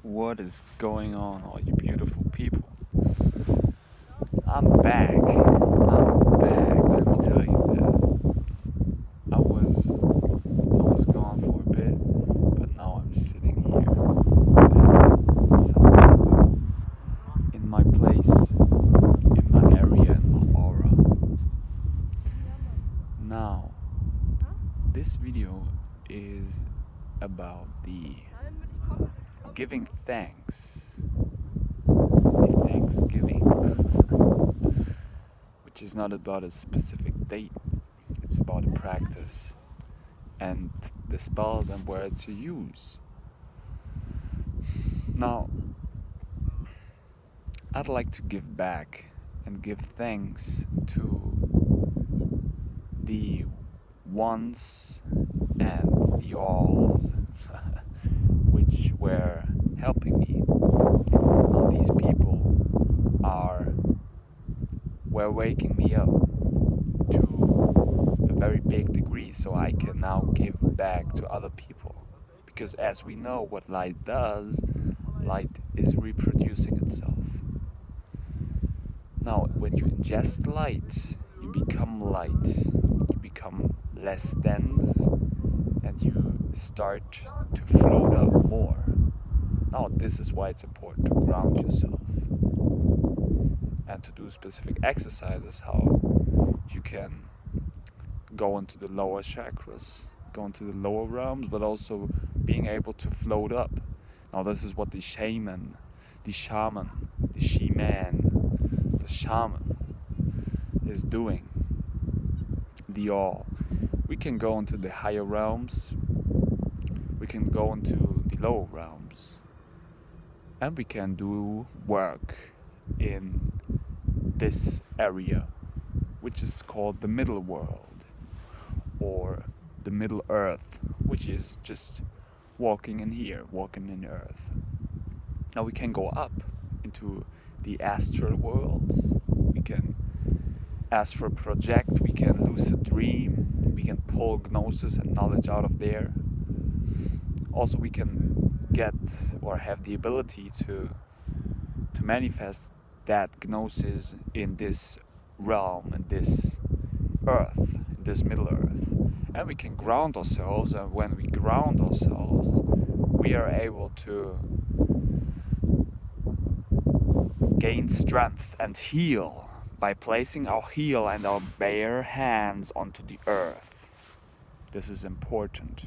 What is going on, all you beautiful people? I'm back. Let me tell you that. I was gone for a bit, but now I'm sitting here. In my place, in my area, in my aura. Now, this video is about the giving thanks, the Thanksgiving, which is not about a specific date, it's about a practice and the spells and words you use. Now, I'd like to give back and give thanks to the ones and the alls which were helping me. Now, these people were waking me up to a very big degree, so I can now give back to other people. Because as we know what light does, light is reproducing itself. Now, when you ingest light, you become light, you become less dense, and you start to float up more. Now, this is why it's important to ground yourself and to do specific exercises, how you can go into the lower chakras, go into the lower realms, but also being able to float up. Now, this is what the Shaman is doing. The all. We can go into the higher realms, we can go into the lower realms, and we can do work in this area, which is called the middle world, or the middle earth, which is just walking in here, walking in earth. Now we can go up into the astral worlds, we can astral project, we can lucid dream, we can pull Gnosis and knowledge out of there. Also, we can get or have the ability to manifest that Gnosis in this realm, in this earth, in this middle earth. And we can ground ourselves, and when we ground ourselves, we are able to gain strength and heal by placing our heel and our bare hands onto the earth. This is important.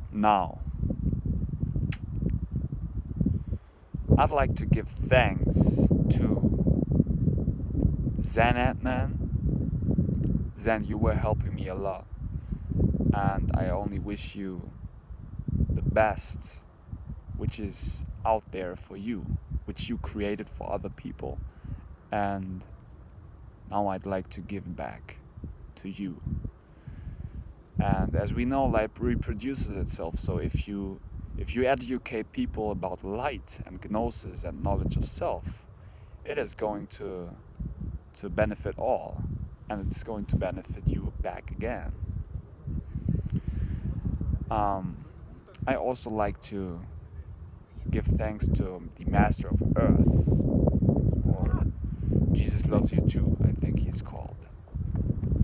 Now, I'd like to give thanks to Zen Atman. Zen, you were helping me a lot, and I only wish you the best, which is out there for you, which you created for other people, and now I'd like to give back to you. And as we know, light reproduces itself, so if you educate people about light and gnosis and knowledge of self, it is going to benefit all, and it's going to benefit you back again. I also like to give thanks to the Master of Earth, or Jesus Loves You Too, I think he's called.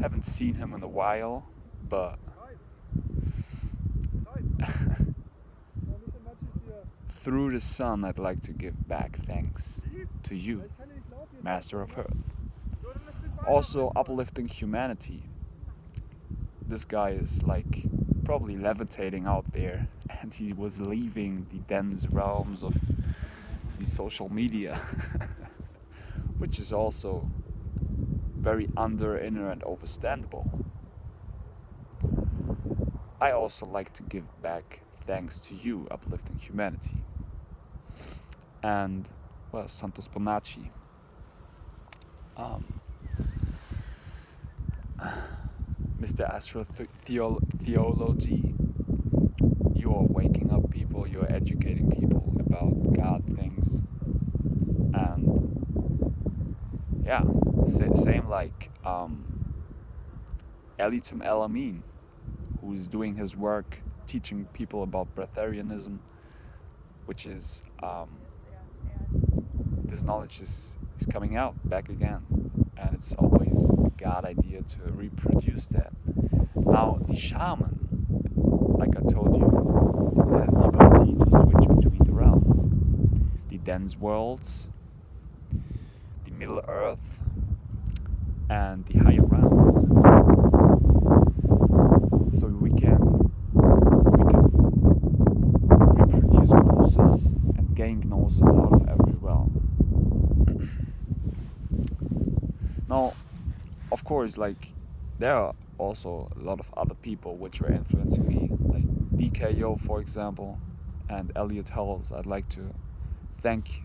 Haven't seen him in a while, but through the sun, I'd like to give back thanks to you, Master of Earth. Also, uplifting humanity. This guy is like probably levitating out there, and he was leaving the dense realms of the social media, which is also very under, inner, and overstandable. I also like to give back thanks to you, uplifting humanity. And, well, Santos Bonacci. Mr. Astral Theology, you are waking up people, you're educating people about God things. And, yeah, same like Elitom El Amin, who's doing his work teaching people about Breatharianism, which is this knowledge is coming out back again, and it's always a God idea to reproduce that. Now the shaman, like I told you, has the ability to switch between the realms, the dense worlds, the Middle Earth, and the higher realms. So we can reproduce Gnosis and gain Gnosis out of every realm. Now, of course, like, there are also a lot of other people which were influencing me, like DKO, for example, and Elliott Hulse. I'd like to thank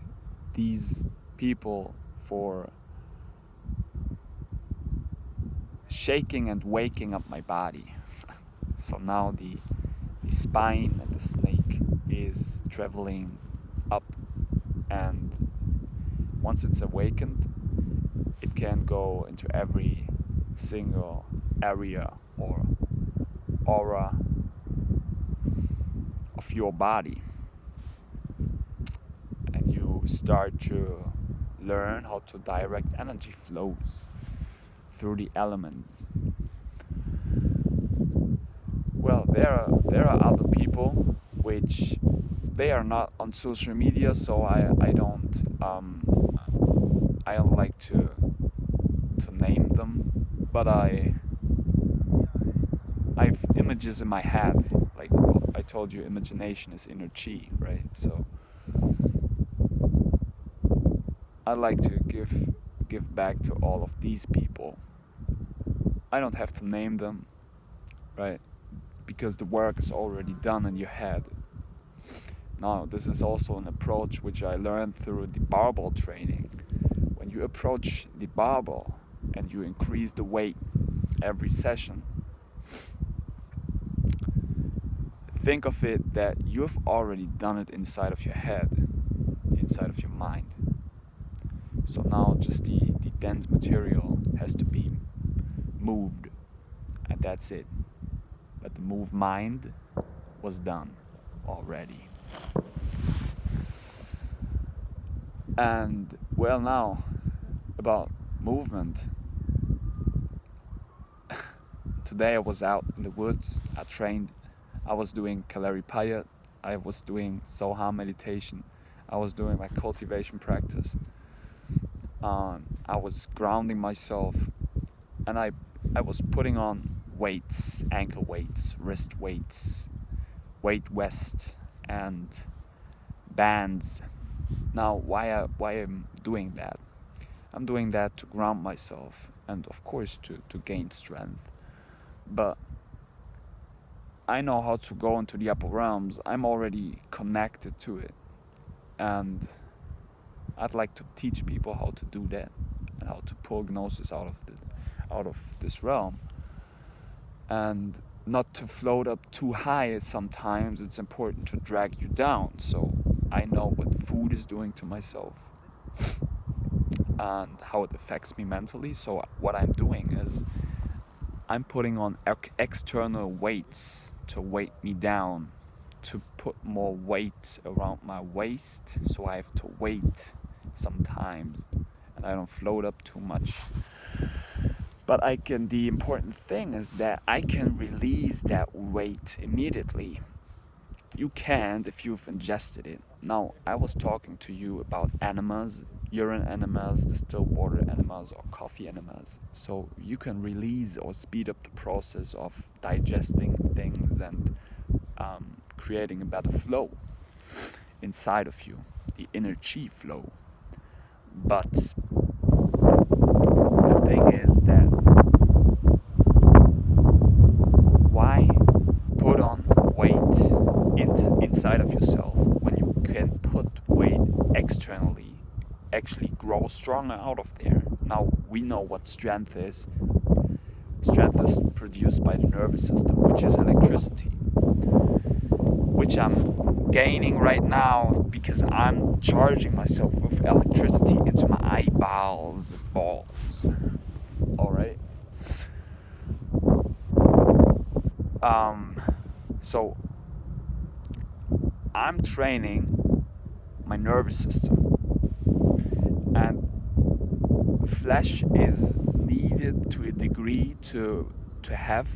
these people for shaking and waking up my body. So now the spine and the snake is traveling up, and once it's awakened, it can go into every single area or aura of your body, and you start to learn how to direct energy flows through the elements. Well, there are other people which they are not on social media, so I don't like to name them, but I've images in my head. Like I told you, imagination is inner chi, right? So I'd like to give back to all of these people. I don't have to name them, right? Because the work is already done in your head. Now, this is also an approach which I learned through the barbell training. When you approach the barbell and you increase the weight every session, think of it that you've already done it inside of your head, inside of your mind. So now just the dense material has to be moved, and that's it. But the move mind was done already. And well, now about movement. Today I was out in the woods, I trained, I was doing Kalaripayattu, I was doing Soham meditation, I was doing my cultivation practice. I was grounding myself, and I was putting on weights, ankle weights, wrist weights, weight vest, and bands. Now, why I'm doing that? I'm doing that to ground myself, and of course to gain strength. But I know how to go into the upper realms. I'm already connected to it, and I'd like to teach people how to do that and how to pull Gnosis out of this realm, and not to float up too high. Sometimes it's important to drag you down. So I know what food is doing to myself and how it affects me mentally. So what I'm doing is I'm putting on external weights to weight me down, to put more weight around my waist, so I have to wait sometimes and I don't float up too much. But the important thing is that I can release that weight immediately. You can't if you've ingested it. Now, I was talking to you about enemas, urine enemas, distilled water enemas, or coffee enemas. So you can release or speed up the process of digesting things and creating a better flow inside of you, the inner chi flow. But the thing is that why put on weight inside of yourself when you can put weight externally, actually grow stronger out of there? Now we know what strength is. Strength is produced by the nervous system, which is electricity, which I'm gaining right now because I'm charging myself with electricity into my eyeballs, balls. Alright? So I'm training my nervous system, and flesh is needed to a degree to have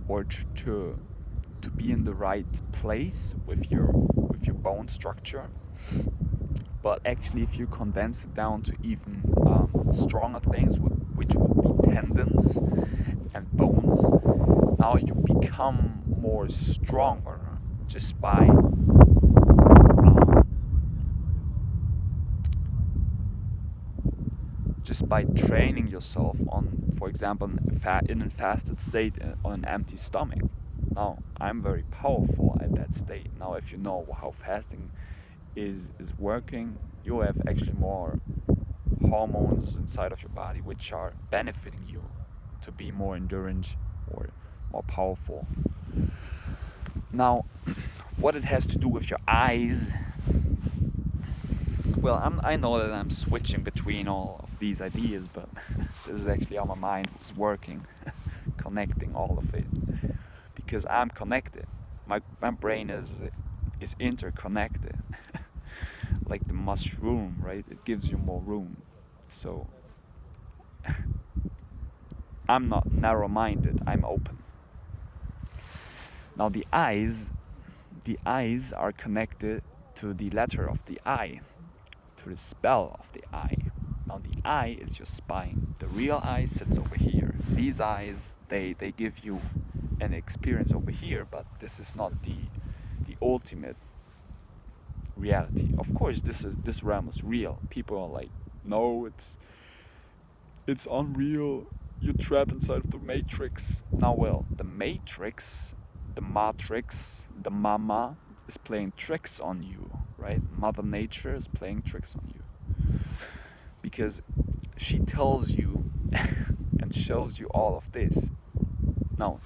or to be in the right place with your bone structure. But actually, if you condense it down to even stronger things, which would be tendons and bones, now you become more stronger just by training yourself on, for example, in a fasted state on an empty stomach. Now, I'm very powerful at that state. Now, if you know how fasting is working, you have actually more hormones inside of your body which are benefiting you to be more endurant or more powerful. Now, what it has to do with your eyes, well, I know that I'm switching between all of these ideas, but this is actually how my mind was working, connecting all of it, because I'm connected. My brain is interconnected, like the mushroom, right? It gives you more room. So I'm not narrow-minded, I'm open. Now the eyes are connected to the letter of the I, to the spell of the I. Now the I is your spine. The real I sits over here. These eyes, they give you an experience over here, but this is not the ultimate reality. Of course, this realm is real. People are like, no, it's unreal. You're trapped inside of the matrix. Now, well, the matrix, the matrix, the mama is playing tricks on you, right? Mother Nature is playing tricks on you, because she tells you and shows you all of this. Now,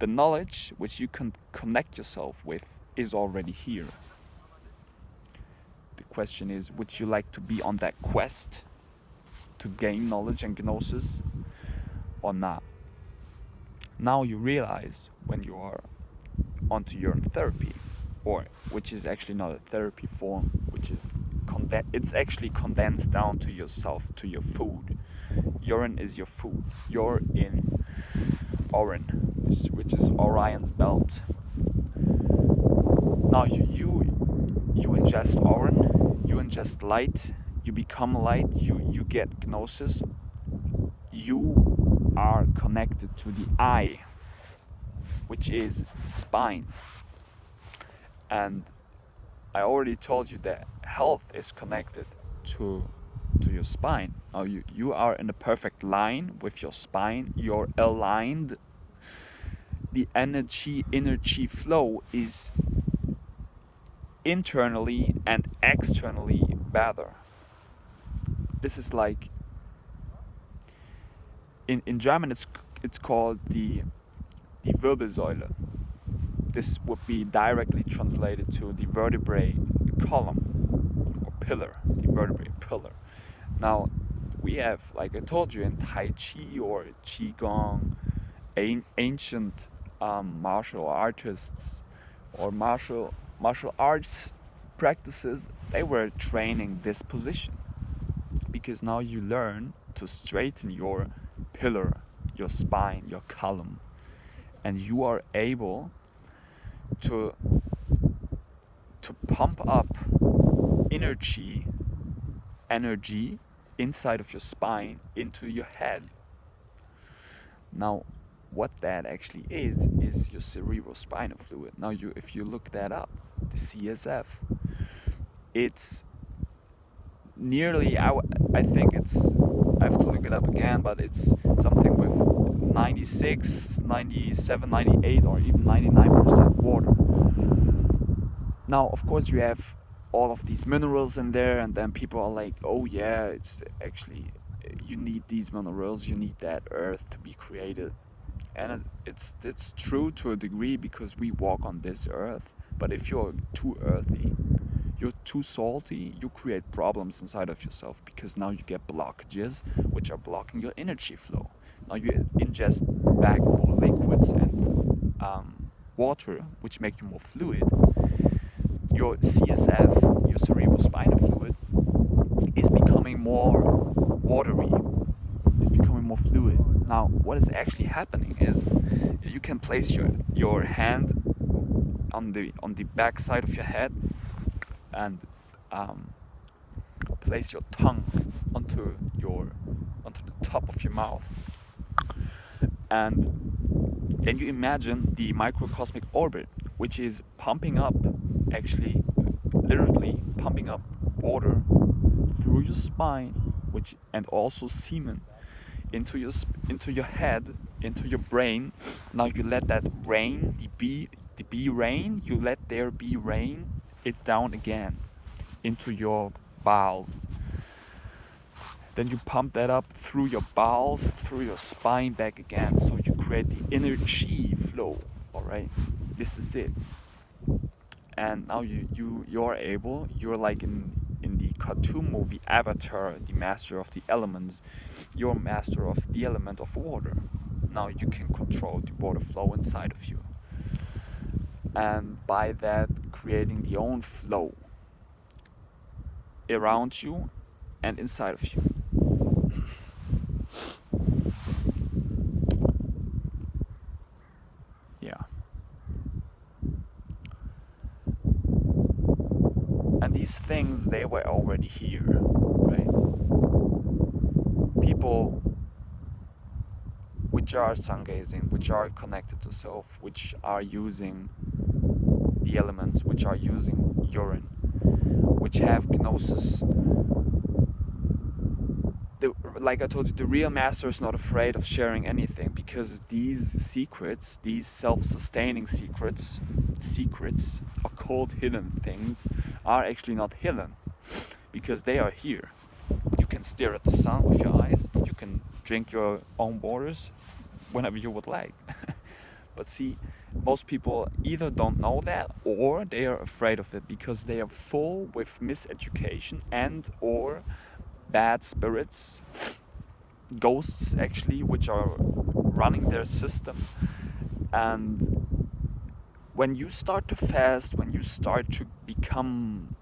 the knowledge which you can connect yourself with is already here. The question is, would you like to be on that quest to gain knowledge and gnosis or not? Now you realize when you are onto urine-therapy, or which is actually not a therapy form, which is it's actually condensed down to yourself, to your food. Urine is your food. You're in Orin, which is Orion's belt. Now you ingest Orin, you ingest light, you become light, you get gnosis. You are connected to the I, which is the spine. And I already told you that health is connected to your spine. Now you are in a perfect line with your spine. You're aligned. The energy flow is internally and externally better. This is like in German it's called the Wirbelsäule. This would be directly translated to the vertebrae column or pillar, the vertebrae pillar. Now we have, like I told you, in Tai Chi or Qigong, ancient martial artists or martial arts practices, they were training this position, because now you learn to straighten your pillar, your spine, your column, and you are able to pump up energy inside of your spine into your head. Now what that actually is your cerebrospinal fluid. Now if you look that up, the CSF, it's nearly, I think it's, I have to look it up again, but it's something with 96, 97, 98 or even 99% water. Now of course you have all of these minerals in there, and then people are like, oh yeah, it's actually, you need these minerals, you need that earth to be created. And it's true to a degree, because we walk on this earth. But if you're too earthy, you're too salty, you create problems inside of yourself, because now you get blockages which are blocking your energy flow. Now you ingest back more liquids and water, which make you more fluid. Your CSF, your cerebrospinal fluid, is becoming more watery, is becoming more fluid. Now, what is actually happening is you can place your hand on the back side of your head and place your tongue onto the top of your mouth, and then you imagine the microcosmic orbit, which is pumping up, actually literally pumping up water through your spine, and also semen into your head, into your brain. Now you let that rain, the be rain, you let there be rain it down again into your bowels. Then you pump that up through your bowels, through your spine, back again. So you create the energy flow. All right, this is it. And now you're like in the cartoon movie Avatar, the master of the elements. You're master of the element of water. Now you can control the water flow inside of you, and by that creating the own flow around you and inside of you. Yeah. And these things, they were already here, right? People which are Sungazing, which are connected to self, which are using the elements, which are using urine, which have Gnosis. Like I told you, the real master is not afraid of sharing anything, because these secrets, these self-sustaining secrets, occult hidden things, are actually not hidden, because they are here. You can stare at the sun with your eyes, you can drink your own waters whenever you would like. But see, most people either don't know that, or they are afraid of it because they are full with miseducation and or bad spirits, ghosts actually, which are running their system. And when you start to fast, when you start to become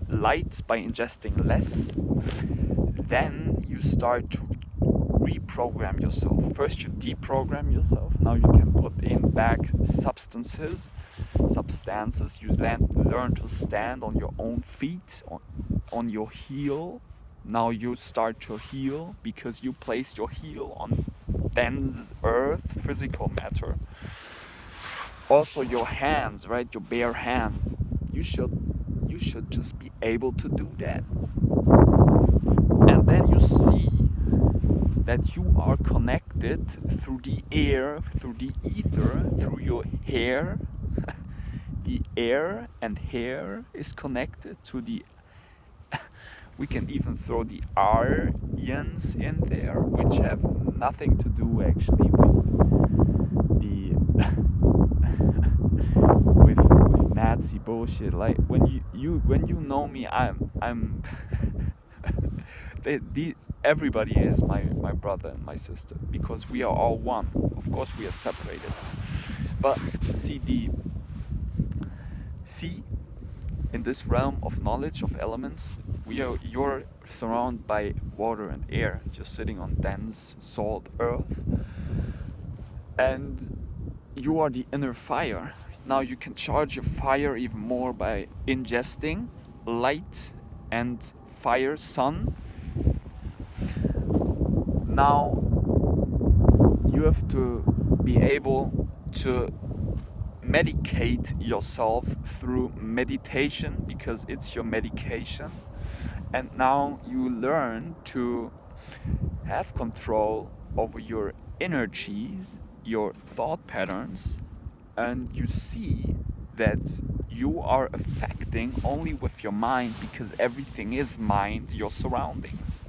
light by ingesting less, then you start to reprogram yourself. First you deprogram yourself, now you can put in back substances. You then learn to stand on your own feet, on your heel. Now you start to heal, because you place your heel on dense earth, physical matter. Also your hands, right, your bare hands, you should just be able to do that. And then you see that you are connected through the air, through the ether, through your hair. The air and hair is connected to the we can even throw the Aryans in there, which have nothing to do actually with the with Nazi bullshit. Like when you know me, I'm everybody is my brother and my sister, because we are all one. Of course we are separated, but see in this realm of knowledge of elements, you're surrounded by water and air, just sitting on dense salt earth, and you are the inner fire. Now you can charge your fire even more by ingesting light and fire, sun. Now you have to be able to medicate yourself through meditation, because it's your medication. And now you learn to have control over your energies, your thought patterns, and you see that you are affecting only with your mind, because everything is mind, your surroundings.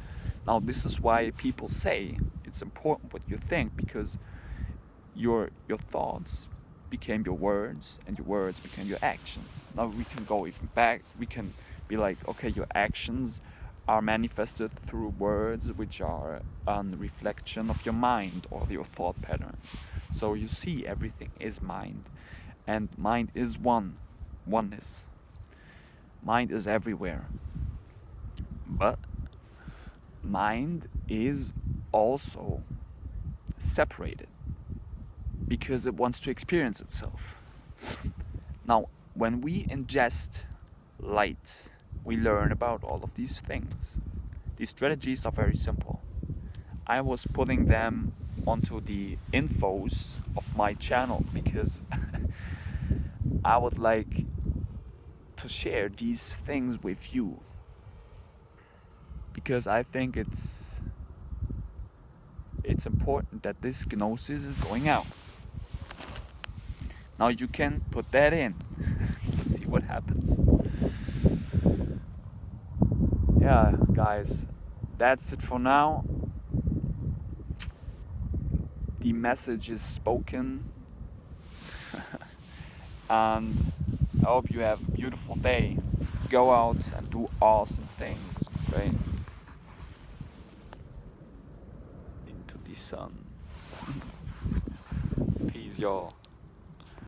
Now this is why people say it's important what you think, because your thoughts became your words, and your words became your actions. Now we can go even back, we can be like, okay, your actions are manifested through words, which are a reflection of your mind or your thought pattern. So you see, everything is mind, and mind is oneness. Mind is everywhere, but mind is also separated because it wants to experience itself. Now, when we ingest light, we learn about all of these things. These strategies are very simple. I was putting them onto the infos of my channel because I would like to share these things with you, because I think it's important that this Gnosis is going out. Now you can put that in. Let's see what happens. Yeah, guys, that's it for now. The message is spoken. And I hope you have a beautiful day. Go out and do awesome things, right? Into the sun. Peace, y'all.